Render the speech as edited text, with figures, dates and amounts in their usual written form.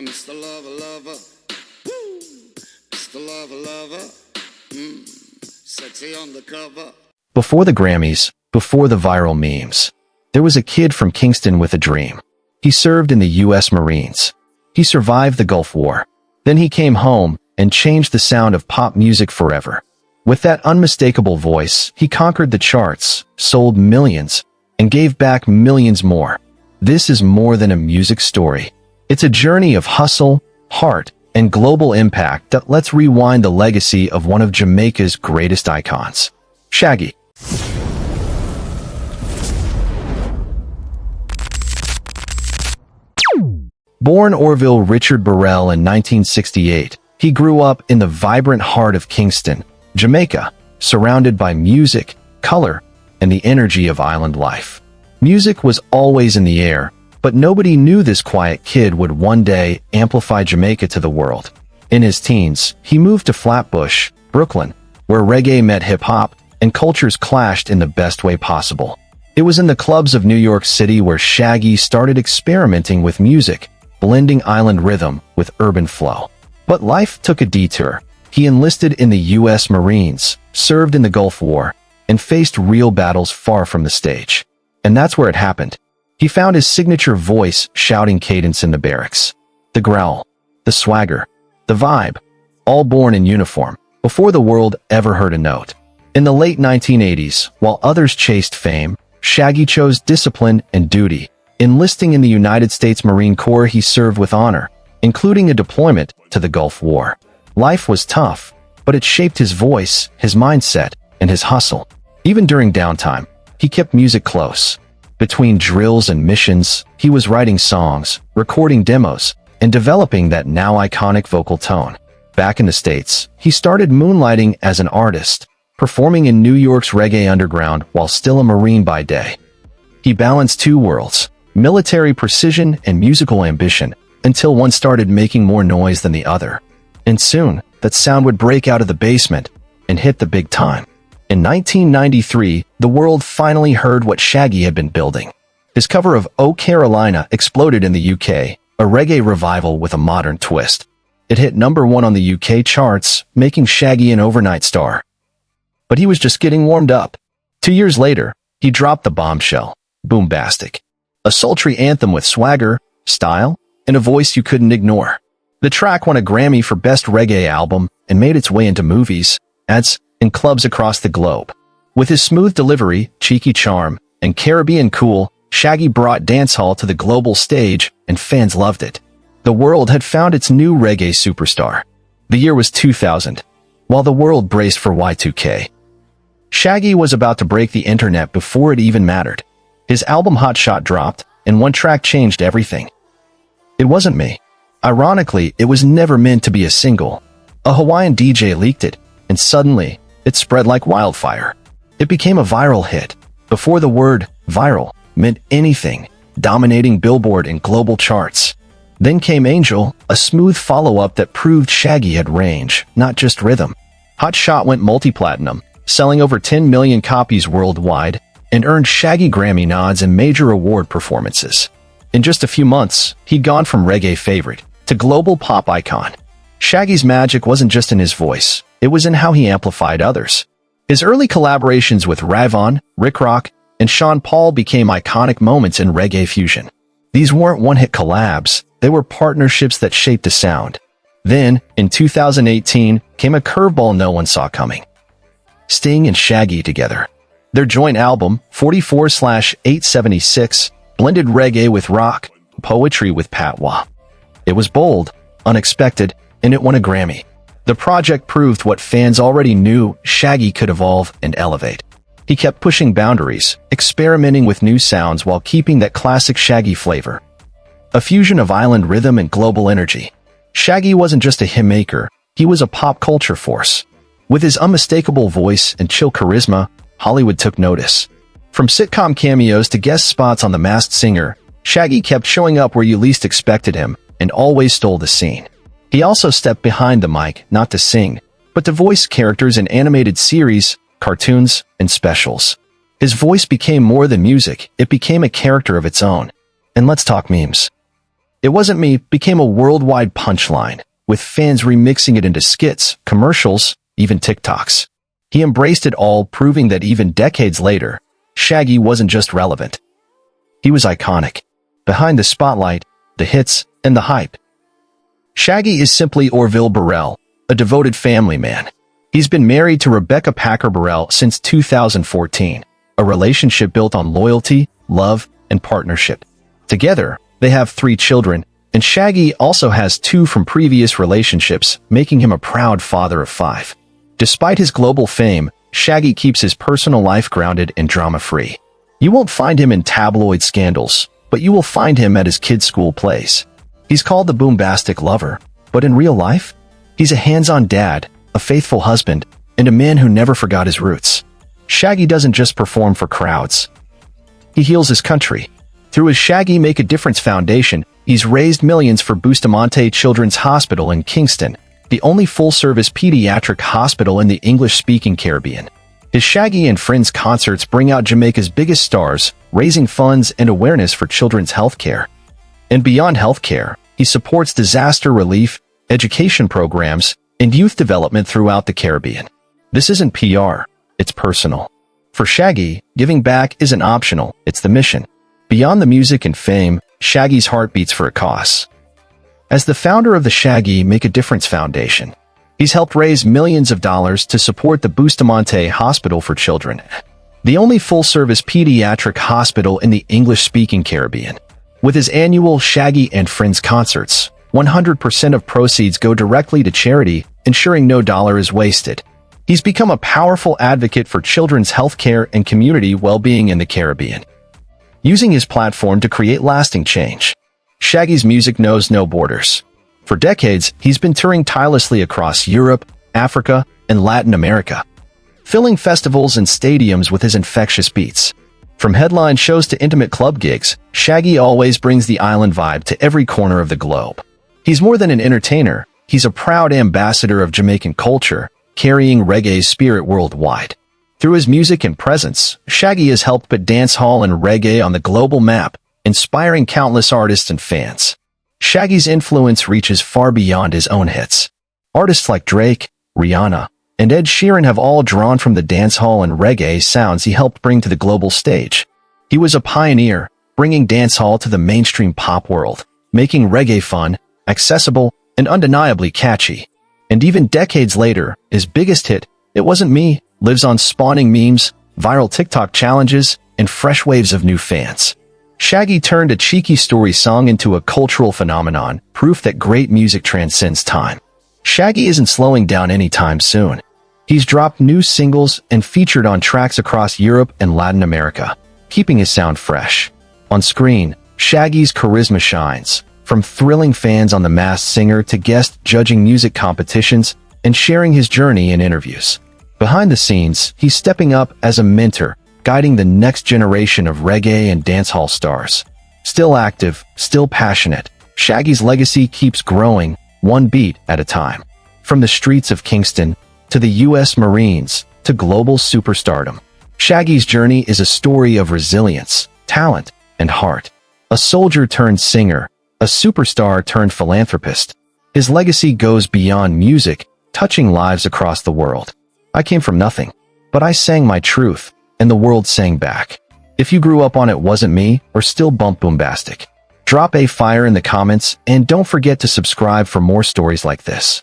Mr. Lover Lover, woo, Mr. Lover Lover, sexy undercover. Before the Grammys, before the viral memes, there was a kid from Kingston with a dream. He served in the U.S. Marines. He survived the Gulf War. Then he came home and changed the sound of pop music forever. With that unmistakable voice, he conquered the charts, sold millions, and gave back millions more. This is more than a music story. It's a journey of hustle, heart, and global impact that lets rewind the legacy of one of Jamaica's greatest icons, Shaggy. Born Orville Richard Burrell in 1968, he grew up in the vibrant heart of Kingston, Jamaica, surrounded by music, color, and the energy of island life. Music was always in the air, but nobody knew this quiet kid would one day amplify Jamaica to the world. In his teens, he moved to Flatbush, Brooklyn, where reggae met hip-hop and cultures clashed in the best way possible. It was in the clubs of New York City where Shaggy started experimenting with music, blending island rhythm with urban flow. But life took a detour. He enlisted in the U.S. Marines, served in the Gulf War, and faced real battles far from the stage. And that's where it happened. He found his signature voice shouting cadence in the barracks. The growl, the swagger, the vibe, all born in uniform, before the world ever heard a note. In the late 1980s, while others chased fame, Shaggy chose discipline and duty. Enlisting in the United States Marine Corps, he served with honor, including a deployment to the Gulf War. Life was tough, but it shaped his voice, his mindset, and his hustle. Even during downtime, he kept music close. Between drills and missions, he was writing songs, recording demos, and developing that now iconic vocal tone. Back in the States, he started moonlighting as an artist, performing in New York's reggae underground while still a Marine by day. He balanced two worlds, military precision and musical ambition, until one started making more noise than the other. And soon, that sound would break out of the basement and hit the big time. In 1993, the world finally heard what Shaggy had been building. His cover of "Oh Carolina" exploded in the UK, a reggae revival with a modern twist. It hit #1 on the UK charts, making Shaggy an overnight star. But he was just getting warmed up. 2 years later, he dropped the bombshell, Boombastic, a sultry anthem with swagger, style, and a voice you couldn't ignore. The track won a Grammy for Best Reggae Album and made its way into movies, ads, and clubs across the globe. With his smooth delivery, cheeky charm, and Caribbean cool, Shaggy brought dancehall to the global stage, and fans loved it. The world had found its new reggae superstar. The year was 2000, while the world braced for Y2K. Shaggy was about to break the internet before it even mattered. His album Hot Shot dropped, and one track changed everything. It wasn't me. Ironically, it was never meant to be a single. A Hawaiian DJ leaked it, and suddenly, it spread like wildfire. It became a viral hit, before the word viral meant anything, dominating Billboard and global charts. Then came Angel, a smooth follow-up that proved Shaggy had range, not just rhythm. Hot Shot went multi-platinum, selling over 10 million copies worldwide, and earned Shaggy Grammy nods and major award performances. In just a few months, he'd gone from reggae favorite to global pop icon. Shaggy's magic wasn't just in his voice, it was in how he amplified others. His early collaborations with Rayvon, Rick Rock, and Sean Paul became iconic moments in reggae fusion. These weren't one-hit collabs, they were partnerships that shaped a sound. Then, in 2018, came a curveball no one saw coming. Sting and Shaggy together. Their joint album, 44/876, blended reggae with rock, poetry with patois. It was bold, unexpected, and it won a Grammy. The project proved what fans already knew: Shaggy could evolve and elevate. He kept pushing boundaries, experimenting with new sounds while keeping that classic Shaggy flavor. A fusion of island rhythm and global energy. Shaggy wasn't just a hitmaker, he was a pop culture force. With his unmistakable voice and chill charisma, Hollywood took notice. From sitcom cameos to guest spots on The Masked Singer, Shaggy kept showing up where you least expected him and always stole the scene. He also stepped behind the mic, not to sing, but to voice characters in animated series, cartoons, and specials. His voice became more than music, it became a character of its own. And let's talk memes. "It Wasn't Me" became a worldwide punchline, with fans remixing it into skits, commercials, even TikToks. He embraced it all, proving that even decades later, Shaggy wasn't just relevant. He was iconic. Behind the spotlight, the hits, and the hype. Shaggy is simply Orville Burrell, a devoted family man. He's been married to Rebecca Packer Burrell since 2014, a relationship built on loyalty, love, and partnership. Together, they have 3 children, and Shaggy also has 2 from previous relationships, making him a proud father of 5. Despite his global fame, Shaggy keeps his personal life grounded and drama-free. You won't find him in tabloid scandals, but you will find him at his kids' school plays. He's called the Boombastic lover, but in real life, he's a hands-on dad, a faithful husband, and a man who never forgot his roots. Shaggy doesn't just perform for crowds. He heals his country. Through his Shaggy Make a Difference Foundation, he's raised millions for Boombastic Children's Hospital in Kingston, the only full-service pediatric hospital in the English-speaking Caribbean. His Shaggy and Friends concerts bring out Jamaica's biggest stars, raising funds and awareness for children's healthcare. And beyond healthcare, he supports disaster relief, education programs, and youth development throughout the Caribbean. This isn't PR, it's personal. For Shaggy, giving back isn't optional, it's the mission. Beyond the music and fame, Shaggy's heart beats for a cause. As the founder of the Shaggy Make a Difference Foundation, he's helped raise millions of dollars to support the Boombastic Hospital for Children, the only full-service pediatric hospital in the English-speaking Caribbean. With his annual Shaggy and Friends concerts, 100% of proceeds go directly to charity, ensuring no dollar is wasted. He's become a powerful advocate for children's healthcare and community well-being in the Caribbean, using his platform to create lasting change. Shaggy's music knows no borders. For decades, he's been touring tirelessly across Europe, Africa, and Latin America, filling festivals and stadiums with his infectious beats. From headline shows to intimate club gigs, Shaggy always brings the island vibe to every corner of the globe. He's more than an entertainer, he's a proud ambassador of Jamaican culture, carrying reggae's spirit worldwide. Through his music and presence, Shaggy has helped put dancehall and reggae on the global map, inspiring countless artists and fans. Shaggy's influence reaches far beyond his own hits. Artists like Drake, Rihanna, and Ed Sheeran have all drawn from the dancehall and reggae sounds he helped bring to the global stage. He was a pioneer, bringing dancehall to the mainstream pop world, making reggae fun, accessible, and undeniably catchy. And even decades later, his biggest hit, It Wasn't Me, lives on, spawning memes, viral TikTok challenges, and fresh waves of new fans. Shaggy turned a cheeky story song into a cultural phenomenon, proof that great music transcends time. Shaggy isn't slowing down anytime soon. He's dropped new singles and featured on tracks across Europe and Latin America, keeping his sound fresh. On screen, Shaggy's charisma shines, from thrilling fans on The Masked Singer to guest judging music competitions and sharing his journey in interviews. Behind the scenes, he's stepping up as a mentor, guiding the next generation of reggae and dancehall stars. Still active, still passionate, Shaggy's legacy keeps growing, one beat at a time. From the streets of Kingston, to the U.S. Marines, to global superstardom, Shaggy's journey is a story of resilience, talent, and heart. A soldier turned singer, a superstar turned philanthropist. His legacy goes beyond music, touching lives across the world. I came from nothing, but I sang my truth, and the world sang back. If you grew up on It Wasn't Me or still bump Boombastic, drop a fire in the comments and don't forget to subscribe for more stories like this.